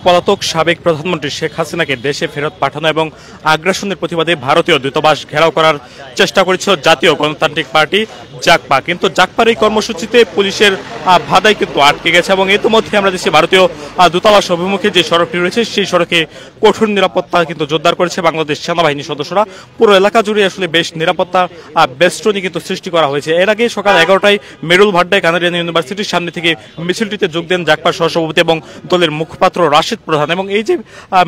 পলাতক সাবেক প্রধানমন্ত্রী শেখ হাসিনাকে দেশে ফেরত পাঠানো এবং আগ্রাসনের প্রতিবাদে ভারতীয় দূতাবাস ঘেরাও করার চেষ্টা করেছিল জাতীয় গণতান্ত্রিক পার্টি জাকপা, কিন্তু জাকপার এই কর্মসূচিতে পুলিশের বাধাই কিন্তু আটকে গেছে এবং ইতিমধ্যে আমরা দেখছি ভারতীয় দূতাবাস অভিমুখে যে সড়কটি রয়েছে সেই সড়কে কঠোর নিরাপত্তা কিন্তু জোরদার করেছে বাংলাদেশ সেনাবাহিনীর সদস্যরা। পুরো এলাকা জুড়ে আসলে বেশ নিরাপত্তা বেষ্টনী কিন্তু সৃষ্টি করা হয়েছে। এর আগে সকাল 11টায় মেরুল ভাড্ডায় কানাডিয়ান ইউনিভার্সিটির সামনে থেকে মিছিলটিতে যোগ দেন জাকপার সহসভাপতি এবং দলের মুখপাত্র রাশিদ প্রধান, এবং এই যে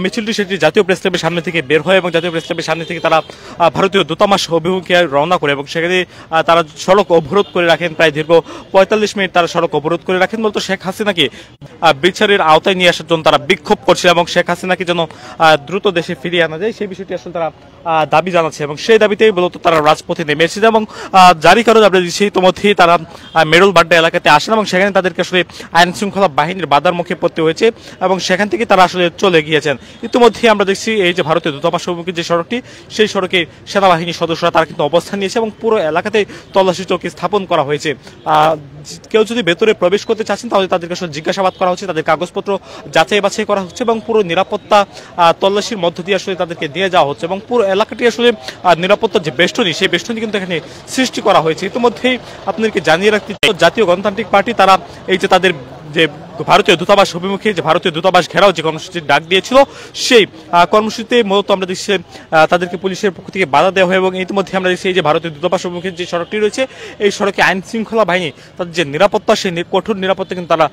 মিছিলটি সেটি জাতীয় প্রেস ক্লাবের সামনে থেকে বের হয় এবং জাতীয় প্রেস ক্লাবের সামনে থেকে তারা ভারতীয় দূতাবাস অভিমুখে রওনা করে এবং সেখানে তারা সড়ক অবরোধ করে রাখেন। প্রায় দীর্ঘ 45 মিনিট তারা সড়ক অবরোধ করে রাখেন। বলতো শেখ হাসিনাকে বিচারের আওতায় নিয়ে আসার জন্য তারা বিক্ষোভ করছিল এবং শেখ হাসিনাকে যেন দ্রুত দেশে ফিরিয়ে আনা যায় সেই বিষয়টি আসলে তারা দাবি জানাচ্ছে এবং সেই দাবিতেই মূলত তারা রাজপথে নেমে এসেছে এবং জারি কারণে আমরা সেই ইতিমধ্যেই তারা মেরুল বাড্ডা এলাকাতে আসেন এবং সেখানে তাদেরকে আসলে আইন শৃঙ্খলা বাহিনীর বাধার মুখে পড়তে হয়েছে এবং সেখান থেকে তারা আসলে চলে গিয়েছেন। ইতিমধ্যেই আমরা দেখছি এই যে ভারতীয় দূতাবাস অভিমুখী যে সড়কটি সেই সড়কে সেনাবাহিনীর সদস্যরা তারা কিন্তু অবস্থান নিয়েছে এবং পুরো এলাকাতে তল্লাশি চৌকি স্থাপন করা হয়েছে। কেউ যদি ভেতরে প্রবেশ করতে চাচ্ছেন তাহলে তাদেরকে আসলে জিজ্ঞাসাবাদ করা হচ্ছে, তাদের কাগজপত্র যাচাই বাছাই করা হচ্ছে এবং পুরো নিরাপত্তা তল্লাশির মধ্য দিয়ে আসলে তাদেরকে দিয়ে যাওয়া হচ্ছে এবং পুরো এলাকাটি আসলে নিরাপত্তার যে বেষ্টনী সেই বেষ্টনী কিন্তু এখানে সৃষ্টি করা হয়েছে। ইতিমধ্যেই আপনাদেরকে জানিয়ে রাখতে জাতীয় গণতান্ত্রিক পার্টি তারা এই যে তাদের যে ভারতীয় দূতাবাস অভিমুখে যে ভারতীয় দূতাবাস ঘেরাও যে কর্মসূচির ডাক দিয়েছিল সেই কর্মসূচিতে মূলত আমরা দেখছি তাদেরকে পুলিশের পক্ষ থেকে বাধা দেওয়া হয় এবং ইতিমধ্যে আমরা দেখছি এই যে ভারতীয় দূতাবাস অভিমুখে যে সড়কটি রয়েছে এই সড়কে আইন শৃঙ্খলা বাহিনী তাদের যে নিরাপত্তা সেই কঠোর নিরাপত্তা কিন্তু তারা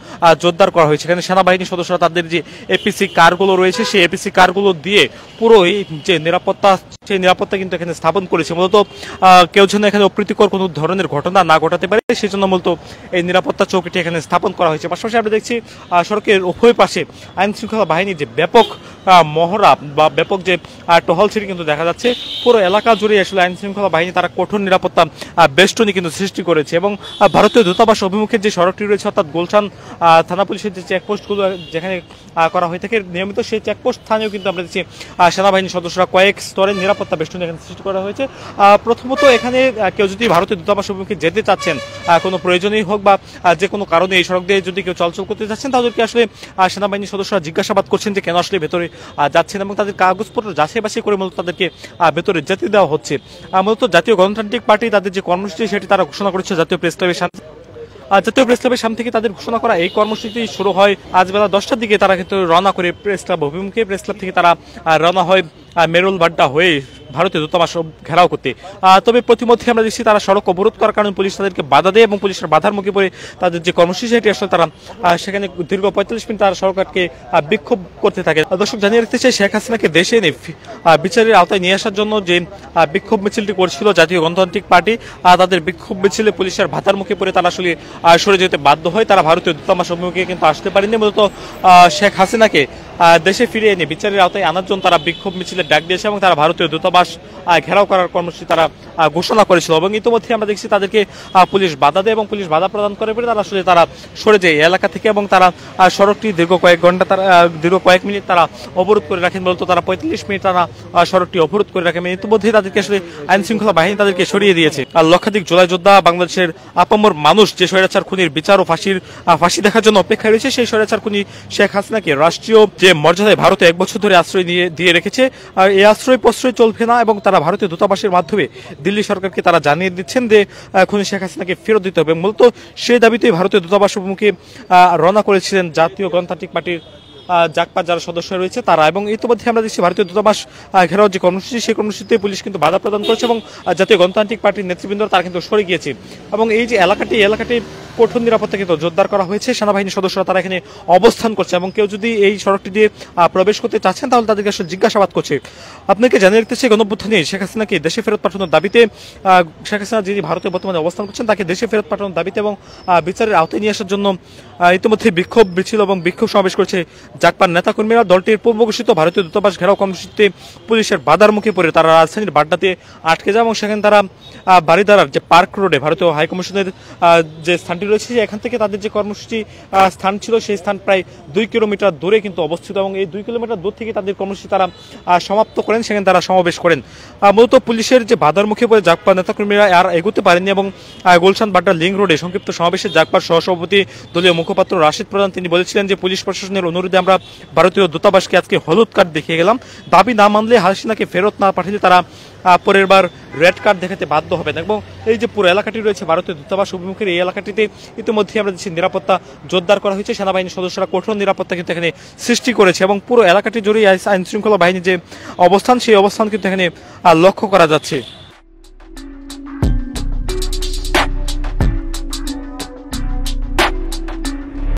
জোরদার করা হয়েছে। এখানে সেনাবাহিনীর সদস্যরা তাদের যে এপিসি কারগুলো রয়েছে সেই এপিসি কারগুলো দিয়ে পুরো এই যে নিরাপত্তা সেই নিরাপত্তা কিন্তু এখানে স্থাপন করেছে। মূলত কেউ যেন এখানে অপ্রীতিকর কোনো ধরনের ঘটনা না ঘটাতে পারে সেই জন্য মূলত এই নিরাপত্তা চৌকিটি এখানে স্থাপন করা হয়েছে। পাশাপাশি আমরা দেখছি সড়কের উভয় পাশে আইন শৃঙ্খলা বাহিনীর যে ব্যাপক মহড়া বা ব্যাপক যে টহল সেটি কিন্তু দেখা যাচ্ছে। পুরো এলাকা জুড়ে আসলে আইন শৃঙ্খলা বাহিনী তারা কঠোর নিরাপত্তা বেষ্টনী কিন্তু সৃষ্টি করেছে এবং ভারতীয় দূতাবাস অভিমুখে যে সড়কটি রয়েছে অর্থাৎ গুলশান থানা পুলিশের যে চেকপোস্টগুলো যেখানে করা হয়ে থাকে নিয়মিত সেই চেকপোস্ট স্থানেও কিন্তু আমরা দেখছি সেনাবাহিনীর সদস্যরা কয়েক স্তরের নিরাপত্তা বেষ্টনী এখানে সৃষ্টি করা হয়েছে। প্রথমত এখানে কেউ যদি ভারতীয় দূতাবাস অভিমুখে যেতে চাচ্ছেন কোনো প্রয়োজনেই হোক বা যে কোনো কারণে এই সড়ক দিয়ে যদি কেউ চলাচল করতে চাচ্ছেন তাদেরকে আসলে সেনাবাহিনীর সদস্যরা জিজ্ঞাসাবাদ করছেন যে কেন আসলে ভেতরে যাচ্ছেন এবং তাদের কাগজপত্র যাচাই বাছাই করে মূলত তাদেরকে ভেতরে যেতে দেওয়া হচ্ছে। মূলত জাতীয় গণতান্ত্রিক পার্টি তাদের যে কর্মসূচি সেটি তারা ঘোষণা করেছে জাতীয় প্রেস ক্লাবের সামনে। জাতীয় প্রেস ক্লাবের সামনে থেকে তাদের ঘোষণা করা এই কর্মসূচি শুরু হয় আজ বেলা 10টার দিকে। তারা কিন্তু রওনা করে প্রেস ক্লাব অভিমুখে, প্রেস ক্লাব থেকে তারা রওনা হয় মেরুল বাড্ডা হয়ে ভারতীয় দূতাবাস ঘেরাও করতে। তবে প্রতিমধ্যে আমরা দেখছি তারা সড়ক অবরোধ করার কারণে পুলিশ তাদেরকে বাধা দেয় এবং পুলিশের বাধার মুখে পড়ে তাদের যে কর্মসূচি সেটি আসলে তারা সেখানে দীর্ঘ 45 মিনিট তারা সরকারকে বিক্ষোভ করতে থাকে। দর্শক জানিয়ে রাখতে চাই শেখ হাসিনাকে দেশে এনে বিচারের আওতায় নিয়ে আসার জন্য যে বিক্ষোভ মিছিলটি করছিল জাতীয় গণতান্ত্রিক পার্টি তাদের বিক্ষোভ মিছিলে পুলিশের বাধার মুখে পড়ে তারা আসলে সরে যেতে বাধ্য হয়। তারা ভারতীয় দূতাবাস অভিমুখে কিন্তু আসতে পারেনি। মূলত শেখ হাসিনাকে দেশে ফিরে এনে বিচারের আওতায় আনার জন্য তারা বিক্ষোভ মিছিলের ডাক দিয়েছে এবং তারা ভারতীয় দূতাবাস ঘেরাও করার কর্মসূচি তারা ঘোষণা করেছিল এবং ইতিমধ্যে আমরা দেখছি তাদেরকে পুলিশ বাধা দেয় এবং পুলিশ বাধা প্রদান করে বলে তারা আসলে তারা সরে যায় এলাকা থেকে এবং তারা সড়কটি দীর্ঘ কয়েক ঘন্টা তারা দীর্ঘ কয়েক মিনিট তারা অবরোধ করে রাখেন। বলতো তারা 45 মিনিট তারা সড়কটি অবরোধ করে রাখেন। ইতিমধ্যে তাদেরকে আসলে আইন শৃঙ্খলা বাহিনী তাদেরকে সরিয়ে দিয়েছে। আর লক্ষাধিক জুলাই যোদ্ধা বাংলাদেশের আপামর মানুষ যে স্বৈরাচার খুনির বিচার ও ফাঁসি দেখার জন্য অপেক্ষায় রয়েছে সেই স্বৈরাচার খুনি শেখ হাসিনাকে রাষ্ট্রীয় যে মর্যাদায় ভারতে 1 বছর ধরে আশ্রয় দিয়ে রেখেছে আর এই আশ্রয় প্রশ্রয় চলবে না এবং তারা ভারতীয় দূতাবাসের মাধ্যমে দিল্লি সরকারকে তারা জানিয়ে দিচ্ছেন যে খুনি শেখ হাসিনাকে ফেরত দিতে হবে। মূলত সেই দাবিতেই ভারতীয় দূতাবাস অভিমুখে রওনা করেছিলেন জাতীয় গণতান্ত্রিক পার্টির জাকপার যারা সদস্য রয়েছে তারা এবং ইতিমধ্যে আমরা দেখছি ভারতীয় দূতাবাস ঘেরাও যে কর্মসূচি সেই কর্মসূচিতে পুলিশ কিন্তু বাধা প্রদান করেছে এবং জাতীয় গণতান্ত্রিক পার্টির নেতৃবৃন্দ তারা কিন্তু সরে গিয়েছে এবং এই যে এলাকাটি কঠোর নিরাপত্তা কিন্তু জোরদার করা হয়েছে। সেনাবাহিনীর সদস্যরা তারা এখানে অবস্থান করছে এবং কেউ যদি এই সড়কটি দিয়ে প্রবেশ করতে চাচ্ছেন তাহলে তাদেরকে আসলে জিজ্ঞাসাবাদ করছে। আপনাকে জানিয়ে রাখতে চাই গণঅভ্যুত্থানে শেখ হাসিনাকে দেশে ফেরত পাঠানোর দাবিতে শেখ হাসিনা যিনি ভারতে বর্তমানে অবস্থান করছেন তাকে দেশে ফেরত পাঠানোর দাবিতে এবং বিচারের আওতায় নিয়ে আসার জন্য ইতিমধ্যে বিক্ষোভ মিছিল এবং বিক্ষোভ সমাবেশ করেছে জাকপার নেতাকর্মীরা। দলটির পূর্ব ঘোষিত ভারতীয় দূতাবাস ঘেরাও কর্মসূচিতে পুলিশের বাধার মুখে পড়ে তারা রাজধানীর বাড্ডাতে আটকে যায় এবং সেখানে তারা বাড়িধারার যে পার্ক রোডে ভারতীয় হাইকমিশনের যে স্থানটি রয়েছে এখান থেকে তাদের যে কর্মসূচি স্থান ছিল সেই স্থান প্রায় 2 কিলোমিটার দূরে কিন্তু অবস্থিত এবং এই 2 কিলোমিটার দূর থেকে তাদের কর্মসূচি তারা সমাপ্ত করেন, সেখানে তারা সমাবেশ করেন। মূলত পুলিশের যে বাধার মুখে পড়ে জাকপা নেতাকর্মীরা আর এগোতে পারেননি এবং গুলশান বাড্ডা লিঙ্ক রোডে সংক্ষিপ্ত সমাবেশে জাকপার সহসভাপতি দলীয় মুখপাত্র রাশিদ প্রধান তিনি বলেছিলেন যে পুলিশ প্রশাসনের অনুরোধে আমরা ভারতীয় দূতাবাসকে আজকে হলুদ কার্ড দেখিয়ে গেলাম। দাবি না মানলে হাসিনাকে ফেরত না পাঠালে তারা পরের বার রেড কার্ড দেখাতে বাধ্য হবেন। এবং এই যে পুরো এলাকাটি রয়েছে ভারতীয় দূতাবাস অভিমুখের, এই এলাকাটিতে ইতিমধ্যে আমরা দেখছি নিরাপত্তা জোরদার করা হয়েছে। সেনাবাহিনীর সদস্যরা কঠোর নিরাপত্তা কিন্তু এখানে সৃষ্টি করেছে এবং পুরো এলাকাটি জুড়ে আইন শৃঙ্খলা বাহিনীর যে অবস্থান, সেই অবস্থান কিন্তু এখানে লক্ষ্য করা যাচ্ছে।